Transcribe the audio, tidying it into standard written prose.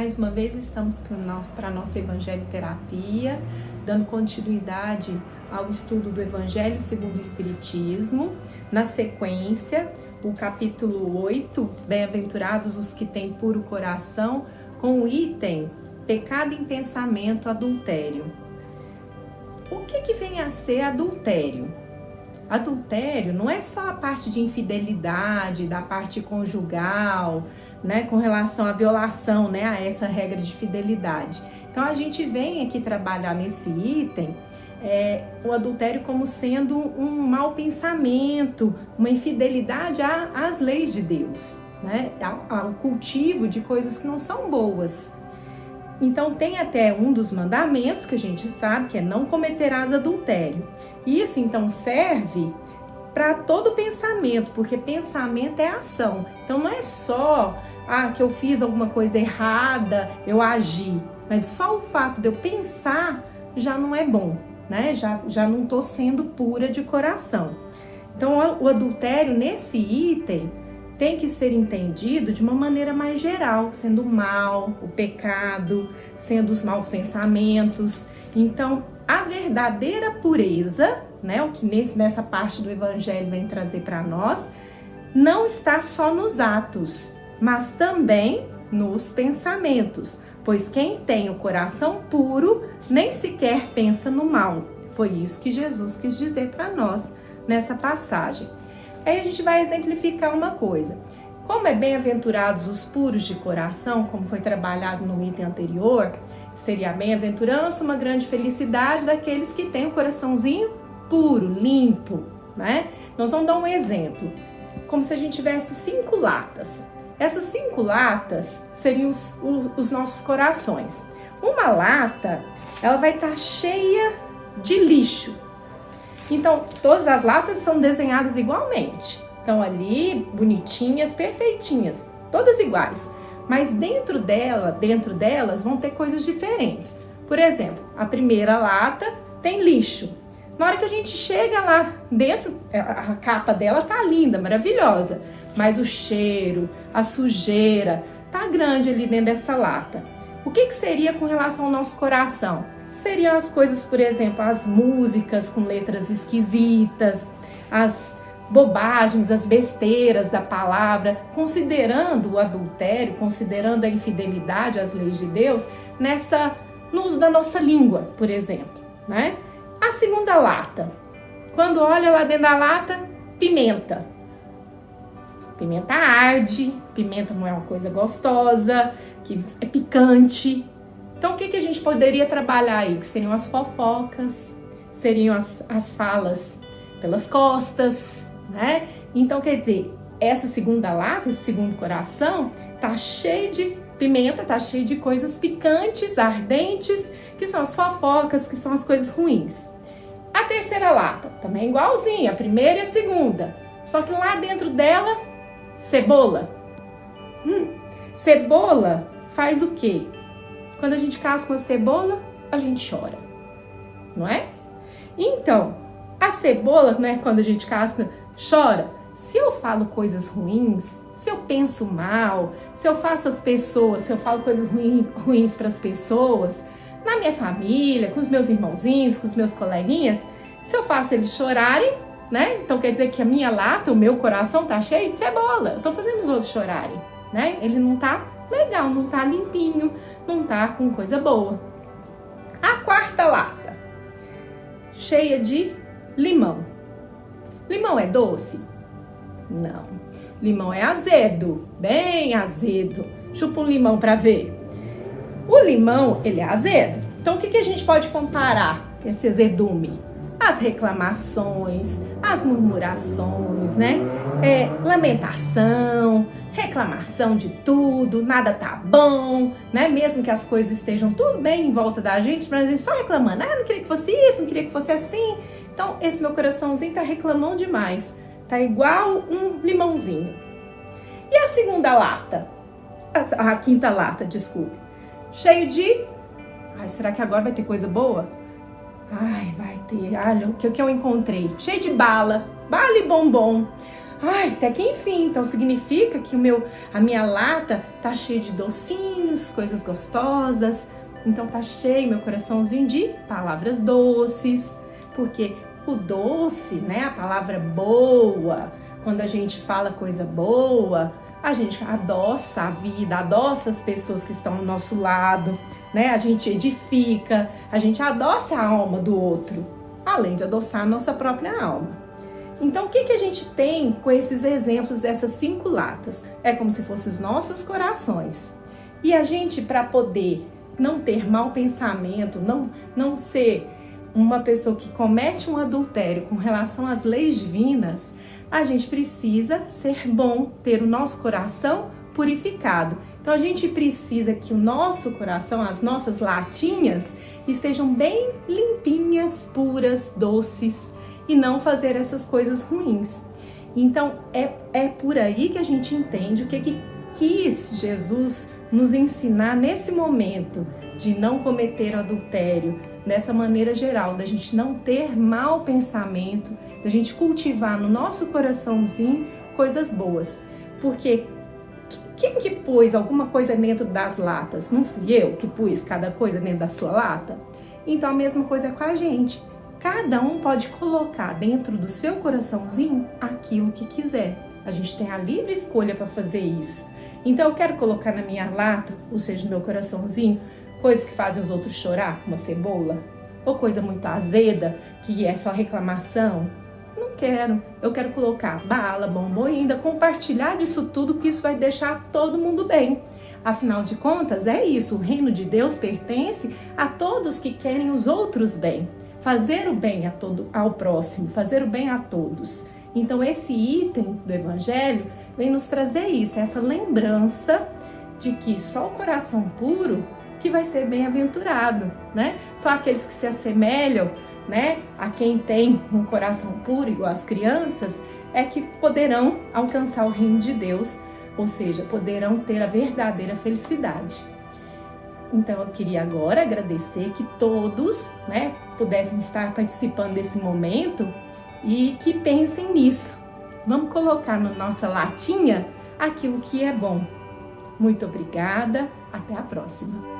mais uma vez estamos para a nossa Evangelho Terapia, dando continuidade ao estudo do Evangelho segundo o Espiritismo. Na sequência, o capítulo 8, Bem-aventurados os que têm puro coração, com o item Pecado em pensamento, adultério. O que vem a ser adultério? Adultério não é só a parte de infidelidade, da parte conjugal, né, com relação à violação, né, a essa regra de fidelidade. Então a gente vem aqui trabalhar nesse item o adultério como sendo um mau pensamento, uma infidelidade às leis de Deus, né, ao cultivo de coisas que não são boas. Então tem até um dos mandamentos que a gente sabe que é não cometerás adultério. Isso então serve para todo pensamento, porque pensamento é ação. Então não é só que eu fiz alguma coisa errada, eu agi, mas só o fato de eu pensar já não é bom, né? Já não estou sendo pura de coração. Então o adultério nesse item tem que ser entendido de uma maneira mais geral, sendo o mal, o pecado, sendo os maus pensamentos. Então, a verdadeira pureza, né, o que nessa parte do Evangelho vem trazer para nós, não está só nos atos, mas também nos pensamentos. Pois quem tem o coração puro, nem sequer pensa no mal. Foi isso que Jesus quis dizer para nós nessa passagem. Aí a gente vai exemplificar uma coisa. Como é bem-aventurados os puros de coração, como foi trabalhado no item anterior, seria a bem-aventurança, uma grande felicidade daqueles que têm o coraçãozinho puro, limpo, né? Nós vamos dar um exemplo, como se a gente tivesse 5 latas. Essas 5 latas seriam os nossos corações. Uma lata, ela vai estar cheia de lixo. Então, todas as latas são desenhadas igualmente. Então, ali, bonitinhas, perfeitinhas, todas iguais. Mas dentro delas vão ter coisas diferentes. Por exemplo, a primeira lata tem lixo. Na hora que a gente chega lá dentro, a capa dela tá linda, maravilhosa. Mas o cheiro, a sujeira, tá grande ali dentro dessa lata. O que seria com relação ao nosso coração? Seriam as coisas, por exemplo, as músicas com letras esquisitas, as bobagens, as besteiras da palavra, considerando o adultério, considerando a infidelidade às leis de Deus, no uso da nossa língua, por exemplo, né? A segunda lata, quando olha lá dentro da lata, pimenta. Pimenta arde, pimenta não é uma coisa gostosa, que é picante. Então, o que a gente poderia trabalhar aí? Que seriam as fofocas, seriam as falas pelas costas, né? Então, quer dizer, essa segunda lata, esse segundo coração, tá cheio de pimenta, tá cheio de coisas picantes, ardentes, que são as fofocas, que são as coisas ruins. A terceira lata, também é igualzinha, a primeira e a segunda. Só que lá dentro dela, cebola. Cebola faz o quê? Quando a gente casca uma cebola, a gente chora, não é? Então, a cebola, né, quando a gente casca, chora. Se eu falo coisas ruins, se eu penso mal, se eu falo coisas ruins para as pessoas, na minha família, com os meus irmãozinhos, com os meus coleguinhas, se eu faço eles chorarem, né? Então quer dizer que a minha lata, o meu coração tá cheio de cebola. Eu tô fazendo os outros chorarem, né? Ele não tá legal, não tá limpinho, não tá com coisa boa. A quarta lata, cheia de limão. Limão é doce? Não. Limão é azedo, bem azedo. Chupa um limão para ver. O limão, ele é azedo. Então, o que a gente pode comparar com esse azedume? As reclamações, as murmurações, né? Lamentação, reclamação de tudo, nada tá bom, né? Mesmo que as coisas estejam tudo bem em volta da gente, mas a gente só reclamando. Não queria que fosse isso, não queria que fosse assim. Então, esse meu coraçãozinho tá reclamando demais. Tá igual um limãozinho. E a segunda lata? A quinta lata, desculpe. Cheio de... será que agora vai ter coisa boa? Vai ter. Olha, o que eu encontrei? Cheio de bala e bombom. Ai, até que enfim, então significa que a minha lata tá cheia de docinhos, coisas gostosas. Então tá cheio meu coraçãozinho de palavras doces, porque o doce, né, a palavra boa, quando a gente fala coisa boa, a gente adoça a vida, adoça as pessoas que estão ao nosso lado, né? A gente edifica, a gente adoça a alma do outro, além de adoçar a nossa própria alma. Então, o que a gente tem com esses exemplos dessas 5 latas? É como se fossem os nossos corações. E a gente, para poder não ter mau pensamento, não ser uma pessoa que comete um adultério com relação às leis divinas, a gente precisa ser bom, ter o nosso coração purificado. Então a gente precisa que o nosso coração, as nossas latinhas, estejam bem limpinhas, puras, doces, e não fazer essas coisas ruins. Então é por aí que a gente entende o que quis Jesus nos ensinar nesse momento de não cometer o adultério, dessa maneira geral, da gente não ter mau pensamento, da gente cultivar no nosso coraçãozinho coisas boas. Porque quem que pôs alguma coisa dentro das latas? Não fui eu que pus cada coisa dentro da sua lata? Então a mesma coisa é com a gente. Cada um pode colocar dentro do seu coraçãozinho aquilo que quiser. A gente tem a livre escolha para fazer isso. Então eu quero colocar na minha lata, ou seja, no meu coraçãozinho, coisas que fazem os outros chorar, uma cebola, ou coisa muito azeda, que é só reclamação. Não quero. Eu quero colocar bala, bombom e ainda compartilhar disso tudo, que isso vai deixar todo mundo bem. Afinal de contas, é isso. O reino de Deus pertence a todos que querem os outros bem. Fazer o bem ao próximo, fazer o bem a todos. Então esse item do Evangelho vem nos trazer isso, essa lembrança de que só o coração puro que vai ser bem-aventurado, né? Só aqueles que se assemelham, né, a quem tem um coração puro, igual as crianças, é que poderão alcançar o reino de Deus, ou seja, poderão ter a verdadeira felicidade. Então eu queria agora agradecer que todos, né, pudessem estar participando desse momento e que pensem nisso. Vamos colocar na nossa latinha aquilo que é bom. Muito obrigada, até a próxima.